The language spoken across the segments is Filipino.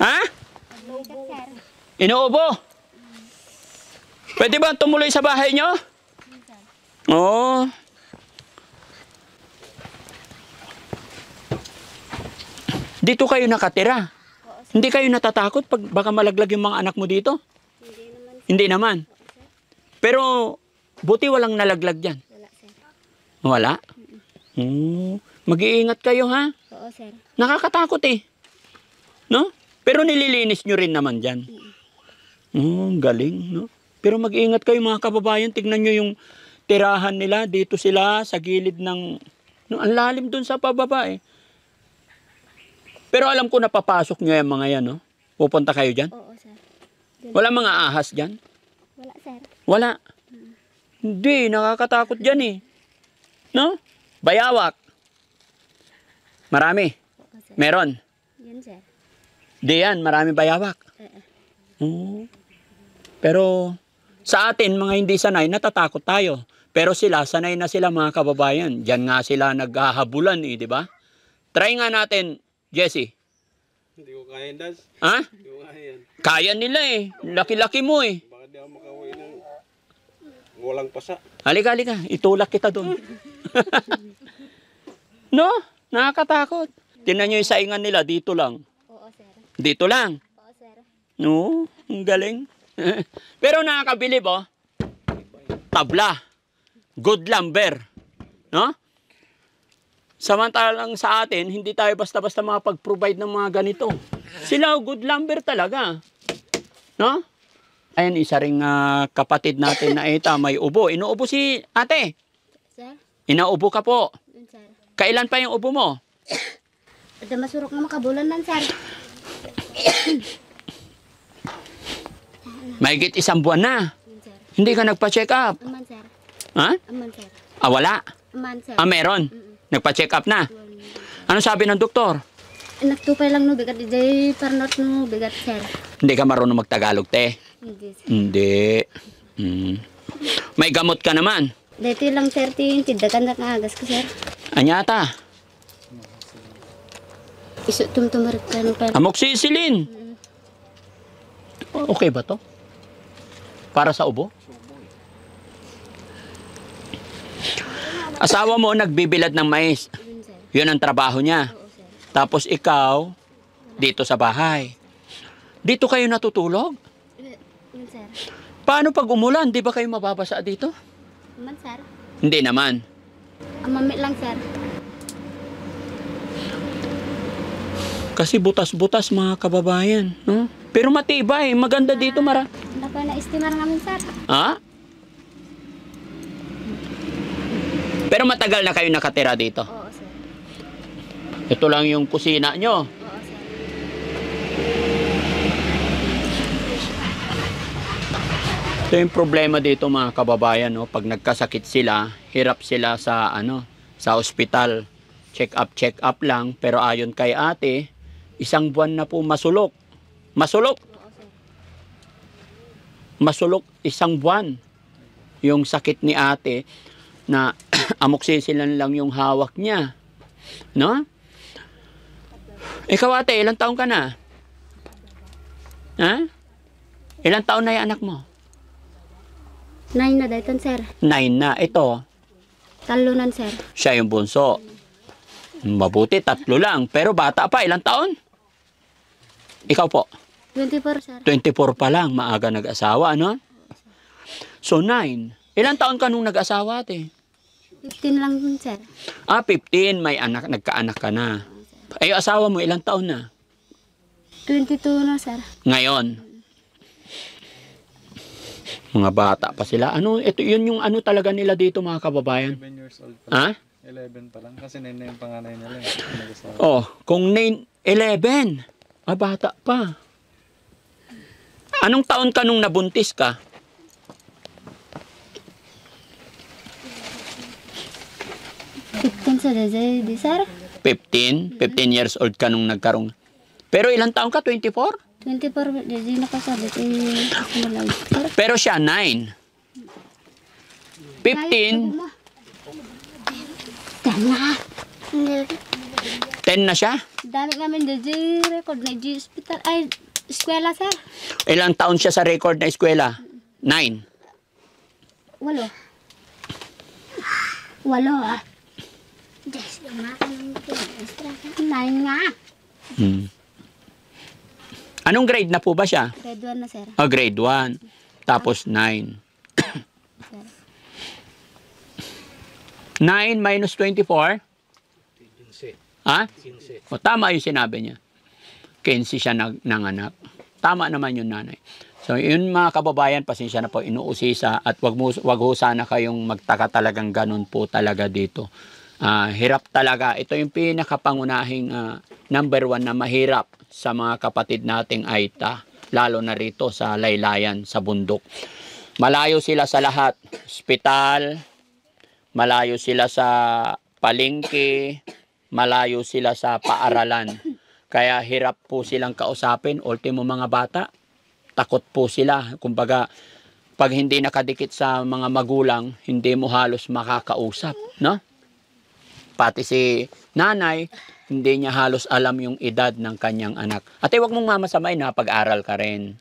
Ha? Inuubo? Pwede ba tumuloy sa bahay nyo? Oo. Dito kayo nakatira? Hindi kayo natatakot pag baka malaglag yung mga anak mo dito? Hindi naman. Pero buti walang nalaglag dyan. Wala? Mag-iingat kayo, ha? Oo, sir. Nakakatakot eh. No? Pero nililinis nyo rin naman dyan. Galing, no? Pero mag-iingat kayo mga kababayan. Tignan nyo yung tirahan nila. Dito sila sa gilid ng... No, ang lalim dun sa pababa eh. Pero alam ko napapasok nyo yung mga yan, no? Pupunta kayo dyan? Oo, sir. Wala mga ahas dyan? Wala, sir. Wala. Hindi, nakakatakot dyan eh. No? Bayawak. Marami. Oo, sir. Meron. Yan, sir. Di yan, marami bayawak. Pero sa atin, mga hindi sanay, natatakot tayo. Pero sila, sanay na sila mga kababayan. Diyan nga sila naghahabulan eh, di ba? Try nga natin, Jesse. Hindi ko kaya yan, Dad. Ha? Hindi ko kaya yan. Kaya nila eh. Laki-laki mo eh. Baka di ako makauwi ng walang pasa. Halika, halika. Itulak kita doon. No? Nakakatakot. Tingnan nyo yung saingan nila. Dito lang. Oo, sir. Dito lang. Oo, sir. No? Ang galing. Pero nakakabilib, oh. Tabla. Good lumber. No? Samantalang sa atin, hindi tayo basta-basta makapag-provide ng mga ganito. Sila, good lumber talaga. No? Ayan, isa ring kapatid natin na ita, may ubo. Inuubo si ate. Sir? Inaubo ka po. Yan, sir. Kailan pa yung ubo mo? Ada masurok na makabulan nan, sir. Mahigit 1 buwan na. Yan, sir. Hindi ka nagpa-check up. Aman, sir. Ha? Aman, sir. Wala. Aman, sir. Meron. Nagpa-check up na. Ano sabi ng doktor? Nagtupay lang no, bigat di parnot no, bigat, sir. Hindi ka marunong magtagalog, te. Hindi, sir. Hindi. May gamot ka naman. Dito lang, sir, tindakan na kagas ko, sir. Anyata. Isu tumtumarit ka no, pero. Amoxicillin. Okay ba to? Para sa ubo? Asawa mo nagbibilad ng mais. Yun, sir. Yun ang trabaho niya. Oo, sir. Tapos ikaw, dito sa bahay. Dito kayo natutulog? Yun, sir. Paano pag umulan? Di ba kayo mababasa dito? Aman, sir. Hindi naman. Amamit lang, sir. Kasi butas-butas mga kababayan. No? Pero matibay. Maganda dito, Mara. Ano pa na estimar namin, sir? Ha? Pero matagal na kayo nakatira dito. Oo, sir. Ito lang yung kusina nyo. Oo, sir. Ito yung problema dito mga kababayan, no? Pag nagkasakit sila, hirap sila sa sa ospital. Check up lang. Pero ayon kay ate, 1 buwan na po masulok. Masulok. Oo, sir. Masulok 1 buwan. Yung sakit ni ate na amoxicillin lang yung hawak niya. No? Ikaw ate, ilang taon ka na? Ha? Ilang taon na yung anak mo? 9 na dayton, sir. 9 na. Ito, Talunan, sir. siya yung bunso. Mabuti, 3 lang. Pero bata pa, ilang taon? Ikaw po, 24, sir. 24 pa lang. Maaga nag-asawa, ano? So, 9. Ilang taon ka nung nag-asawa, ate? 15 lang yun, sir. 15. May anak, nagkaanak ka na. Ay, asawa mo, ilang taon na? 22 na, sir. Ngayon. Mga bata pa sila. Ano, ito, yun yung ano talaga nila dito, mga kababayan. 11 years old pa Ha? lang. 11 pa lang. Kasi 9 na yung panganay nila. Nag-asawa. Oh, kung 11. Bata pa. Anong taon ka nung nabuntis ka? Sa di, sir. 15 years old ka nung nagkaroon. Pero ilang taon ka? 24? 24, di nakasabi. Sir. Pero siya, 9. 15, Tama. 10 na siya? Dami namin DJ record na DJ hospital. Ay, eskwela, sir. Ilang taon siya sa record na eskwela? 9. 8. 8. Yes, lumakan ng 9 nga. Anong grade na po ba siya? Grade 1 na, sir. Oh, grade 1. Tapos 9. 9 minus 24? Ha? O, tama yung sinabi niya. 15 siya nanganak. Tama naman yung nanay. So, yun mga kababayan, pasensya na po, inuusisa at wag ho sana kayong magtaka talagang ganun po talaga dito. Hirap talaga. Ito yung pinakapangunahing number 1 na mahirap sa mga kapatid nating Aita, lalo na rito sa laylayan, sa bundok. Malayo sila sa lahat. Hospital, malayo sila sa palengke, malayo sila sa paaralan. Kaya hirap po silang kausapin. Ultimo mga bata, takot po sila. Kumbaga, pag hindi nakadikit sa mga magulang, hindi mo halos makakausap, no? Pati si nanay, hindi niya halos alam yung edad ng kanyang anak. Ate, wag mong mamasamay na pag-aral ka rin.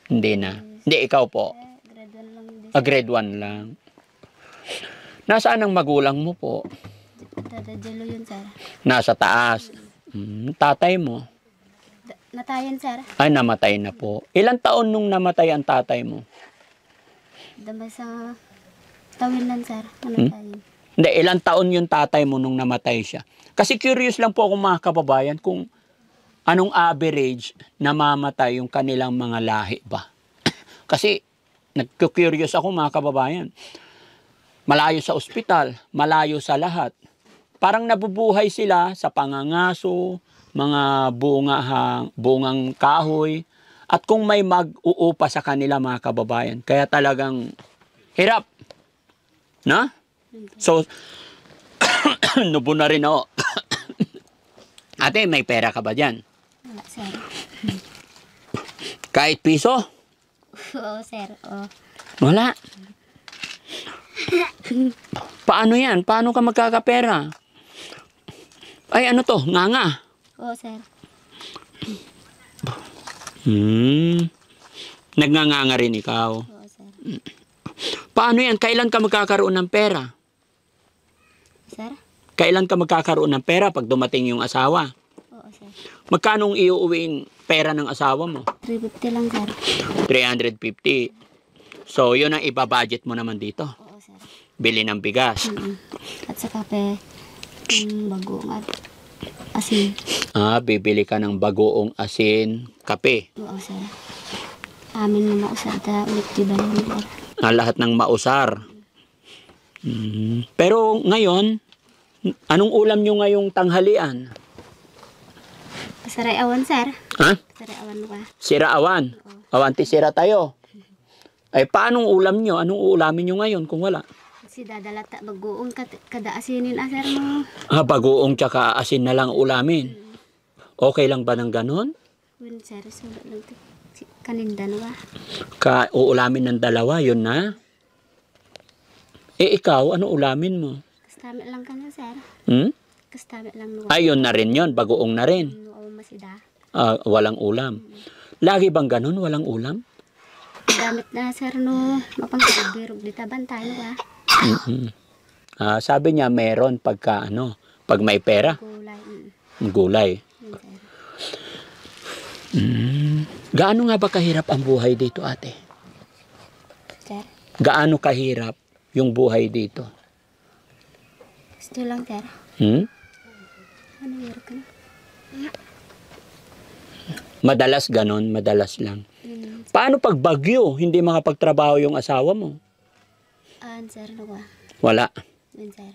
Hindi na. Hindi, ikaw po. Grade 1 lang din. Grade 1 lang. Nasaan ang magulang mo po? Dadadalo yun, sir. Nasa taas. Tatay mo? Natayan, sir. Ay, namatay na po. Ilang taon nung namatay ang tatay mo? Damay sa tawinan, sir. Natayan. Hindi, ilang taon yung tatay mo nung namatay siya? Kasi curious lang po ako mga kababayan kung anong average na mamatay yung kanilang mga lahi ba? Kasi nagku-curious ako mga kababayan. Malayo sa ospital, malayo sa lahat. Parang nabubuhay sila sa pangangaso, mga bungang kahoy, at kung may mag-uupa sa kanila mga kababayan. Kaya talagang hirap. Na? So, nubo na rin ako. Ate, may pera ka ba dyan? Wala, sir. Kahit piso? Oo, sir. Oo. Wala. Paano yan? Paano ka magkakapera? Ay, ano to? Nganga. Oo, sir. Nagnganganga rin ikaw. Oo, sir. Paano yan? Kailan ka magkakaroon ng pera? Sir? Kailan ka magkakaroon ng pera pag dumating yung asawa? Oo, sir. Magkano ang iuuwiing pera ng asawa mo? 350 lang, sir. 350. So, yun ang ibabudget mo naman dito. Oo, sir. Bili ng bigas. At sa kape, bagoong at asin. Bibili ka ng bagoong asin, kape. Oo, sir. Amin na mausad na ulit di ba yun, sir? Lahat ng mausar. Pero ngayon, anong ulam nyo ngayong tanghalian? Kasarayawan, sir. Ha? Kasarayawan ka. Siraawan. Awanti sira tayo. Ay, paanong ulam nyo? Anong uulamin nyo ngayon kung wala? Kasi dadala ta bagoong kada asinin, sir, mo. Bagoong tsaka asin na lang ulamin. Okay lang ba ng ganon? Win, sir. Sulat lang ito. Kanindan ba? Uulamin ng dalawa, yun na. Ikaw, ano ulamin mo? Kastamit lang ka na, sir. Kastamit lang. Ay, yun na rin yun. Bagoong na rin. Masida. Walang ulam. Lagi bang ganon? Walang ulam? Damit na, sir, no. Mapangkabirog di taban tayo, ba? Sabi niya, meron pag may pera. Gulay. Gulay. Yun, sir. Gaano nga ba kahirap ang buhay dito, ate? Sir? Gaano kahirap yung buhay dito? Gusto lang, sir. Ano hirap ka na? Madalas ganon, madalas lang. Paano pag bagyo, hindi makapagtrabaho yung asawa mo? Sir, ano ba? Wala. Yun, sir.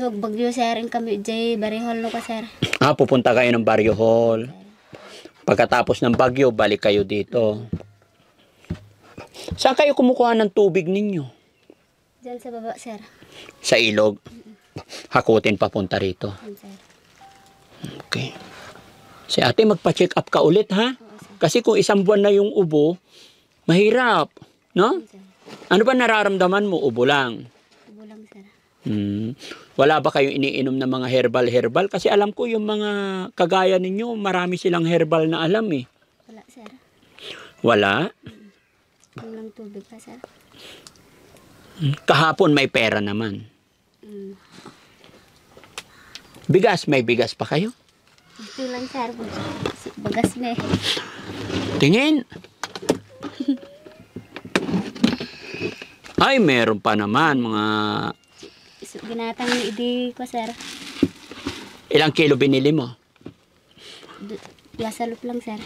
Nung bagyo, sir, yung kami, Jay, barihol, no ka, sir. Pupunta kayo ng Barrio Hall. Pagkatapos ng bagyo, balik kayo dito. Saan kayo kumukuha ng tubig ninyo? Diyan sa baba, sir. Sa ilog. Hakutin papunta rito. Yun, sir. Okay. Si ate, magpa-check up ka ulit, ha? Kasi kung isang buwan na yung ubo, mahirap. No? Yun, sir. Ano ba nararamdaman mo? Ubo lang. Ubo lang, sir. Wala ba kayong iniinom na mga herbal? Kasi alam ko yung mga kagaya ninyo, marami silang herbal na alam eh. Wala, sir. Wala? Yung lang tubig pa, sir. Kahapon may pera naman. Mm. Bigas, may bigas pa kayo? Ito lang, sir. Bagas na eh. Tingin. Ay, meron pa naman mga... Ginatang idi ko, sir. Ilang kilo binili mo? Lasalop lang, sir.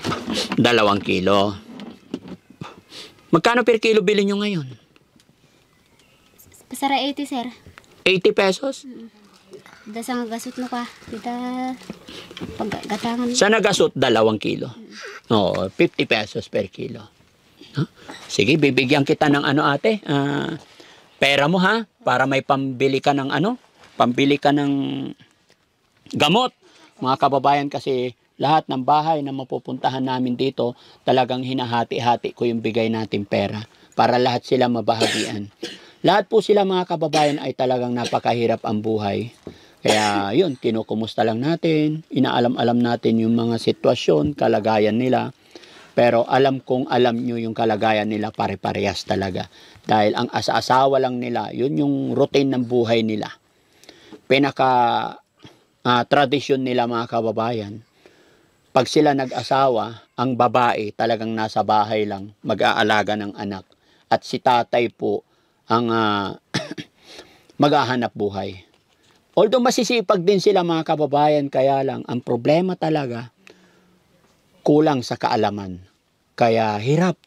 2 kilo. Magkano per kilo bili nyo ngayon? Pasara 80, sir. 80 pesos? Dada sa gasot no ka. Dita paggatangan. Sa nagasot, 2 kilo. Oo, 50 pesos per kilo. Huh? Sige, bibigyan kita ng ano ate. Pera mo ha, para may pambili ka ng ano, pambili ka ng gamot. Mga kababayan, kasi lahat ng bahay na mapupuntahan namin dito, talagang hinahati-hati ko yung bigay natin pera para lahat sila mabahagian. Lahat po sila mga kababayan ay talagang napakahirap ang buhay. Kaya yun, kinukumusta lang natin, inaalam-alam natin yung mga sitwasyon, kalagayan nila. Pero alam kong alam nyo yung kalagayan nila, pare-parehas talaga. Dahil ang asa-asawa lang nila, yun yung routine ng buhay nila. Tradisyon nila mga kababayan. Pag sila nag-asawa, ang babae talagang nasa bahay lang, mag-aalaga ng anak. At si tatay po ang maghahanap buhay. Although masisipag din sila mga kababayan, kaya lang ang problema talaga, kulang sa kaalaman. Kaya hirap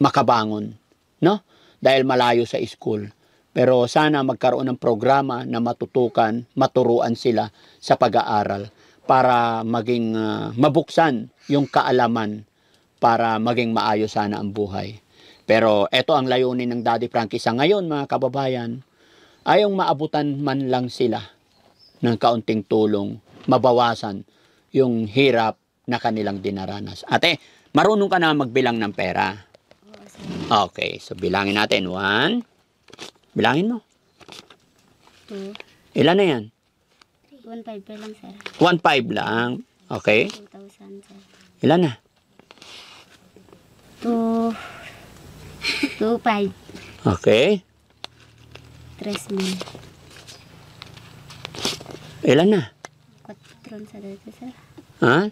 makabangon, no? Dahil malayo sa school. Pero sana magkaroon ng programa na maturuan sila sa pag-aaral para maging mabuksan yung kaalaman para maging maayos sana ang buhay. Pero eto ang layunin ng Daddy Frankie sa ngayon mga kababayan, ayong maabutan man lang sila ng kaunting tulong, mabawasan yung hirap na kanilang dinaranas. Ate, marunong ka na magbilang ng pera? Okay, so bilangin natin. 1. Bilangin mo. 2. Ilan na yan? 1.5 pa lang, sir. 1.5 lang. Okay. 2,000, sir. Ilan na? 2.5. Okay. 3,000. Ilan na? 4 sa dito, sir. Ha?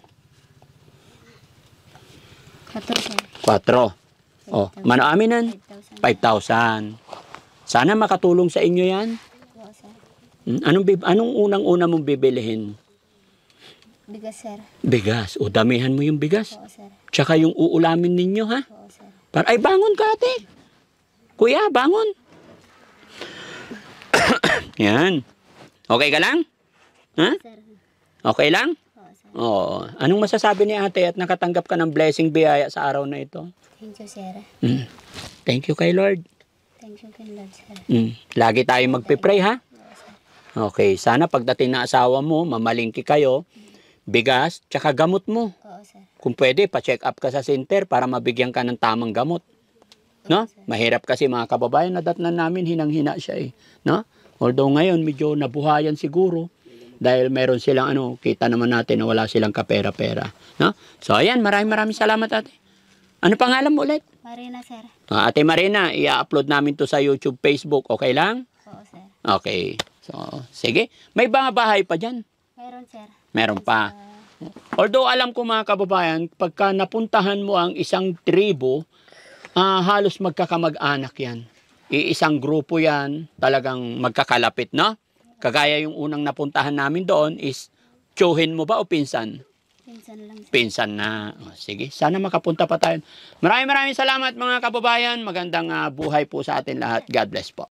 4, sir. 4. Oh, mano aminan? 5,000. 5,000. Sana makatulong sa inyo yan. Oo, sir. Anong unang-una mong bibilihin? Bigas, sir. Bigas. O, damihan mo yung bigas. Oo, sir. Tsaka yung uulamin ninyo, ha? Oo, sir. Ay, bangon ka, ate. Kuya, bangon. Yan. Okay ka lang? Ha? Sir. Okay lang? Oo, sir. Oo. Anong masasabi ni ate at nakatanggap ka ng blessing biyaya sa araw na ito? Thank you, sir. Thank you kay Lord. Thank you, Lord, sir. Lagi tayo magpipray, ha? Oo, sir. Okay. Sana pagdating na asawa mo, mamalingki kayo, bigas, tsaka gamot mo. Oo, sir. Kung pwede, pa-check up ka sa center para mabigyan ka ng tamang gamot. No? Mahirap kasi mga kababayan, nadatnan namin, hinang-hina siya eh. No? Although ngayon, medyo nabuhayan siguro. Dahil meron silang kita naman natin na wala silang kapera-pera. No? So ayan, maraming salamat ate. Ano pangalan mo ulit? Marina, sir. Ate Marina, i-upload namin to sa YouTube, Facebook. Okay lang? Oo, sir. Okay. So, sige. May mga bahay pa dyan? Meron, sir. Meron pa. Although alam ko mga kababayan, pagka napuntahan mo ang isang tribo, halos magkakamag-anak yan. Iisang grupo yan, talagang magkakalapit, no? Kagaya yung unang napuntahan namin doon is, tsuhin mo ba o pinsan? Pinsan lang, sir. Pinsan na. O, sige, sana makapunta pa tayo. Maraming salamat mga kababayan. Magandang buhay po sa atin lahat. God bless po.